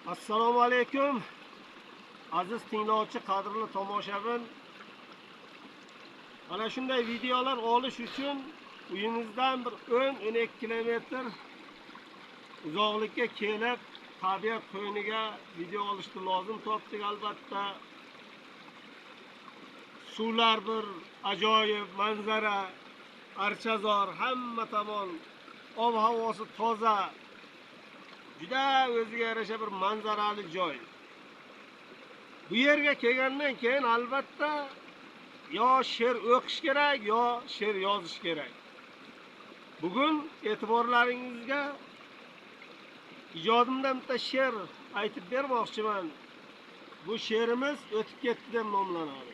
Assalomu alaykum. Aziz tinglovchi, qadrli tomoshabin. Mana shunday videolar olish uchun uyingizdan bir 10-12 kilometr uzoqlikka kelib, tabiat qo'yniga video olishni lozim topdik albatta. Suvlar bir ajoyib, manzara, archazor, hamma tomon ob-havosi toza. Juda o'ziga yarasha bir manzarali joy. Bu yerga kelgandan keyin albatta yo she'r o'qish kerak, yo she'r yozish kerak. Bugun e'tiborlaringizga ijodimdan bitta she'r aytib bermoqchiman. Bu she'rimiz o'tib ketdi deb nomlanadi.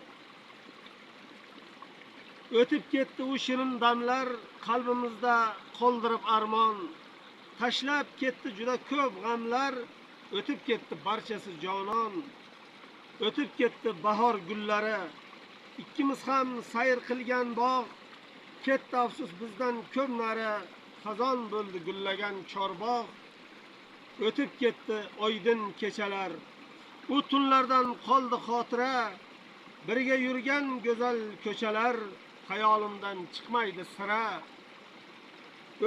O'tib ketdi u shirin damlar, qalbimizda qoldirib armon. Tashlab ketdi juda ko'p g'amlar, o'tib ketdi barchasi jonon. O'tib ketdi bahor gullari, ikkimiz ham sayr qilgan bog'. Ketdi afsus bizdan ko'p nari, xazon bo'ldi gullagan chorbog'. O'tib ketdi oydin kechalar, u tunlardan qoldi xotira. Birga yurgan go'zal ko'chalar, xayolimdan chiqmaydi sira.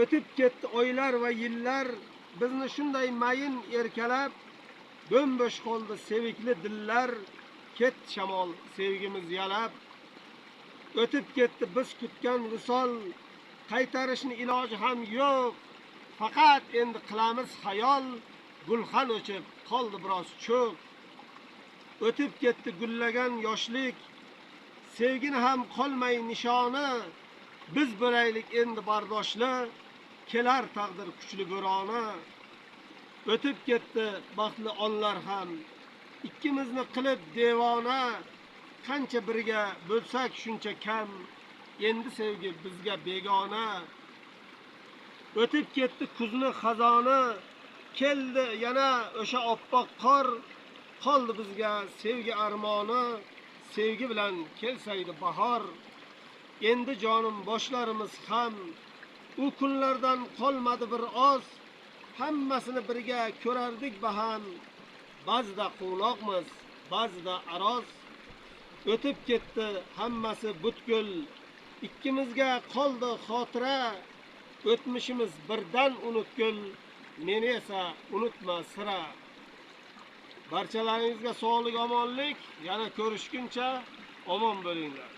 O'tib ketdi oylar va yillar, bizni shunday mayin erkalab. Bo'mbo'sh qoldi sevikli dillar, ketdi shamol sevgimiz yalab. O'tib ketdi biz kutgan visol, qaytarishni iloji ham yo'q. Faqat endi qilamiz xayol, gulxan o'chib qoldi biroz cho'q. O'tib ketdi gullagan yoshlik, sevgini ham qolmay nishoni. Biz bo'laylik endi bardoshli, kelar taqdir kuchli bo'roni. O'tib ketdi baxtli onlar ham, ikkimizni qilib devona. Qancha birga bo'lsak shuncha kam, endi sevgi bizga begona. O'tib ketdi kuzni xazoni, keldi yana o'sha oppoq qor. Qoldi bizga sevgi armoni, sevgi bilan kelsaydi bahor. Endi jonim boshlarimiz ham, u kunlardan qolmadi bir oz. Hammasini birga ko'rardik baham, ba'zida quvnoqmiz, ba'zida aroz. O'tib ketdi hammasi butkul, ikkimizga qoldi xotira. O'tmishimiz birdan unutgul, meni esa unutma sira. Barchalaringizga sog'lik, omonlik, yana ko'rishguncha omon bo'linglar.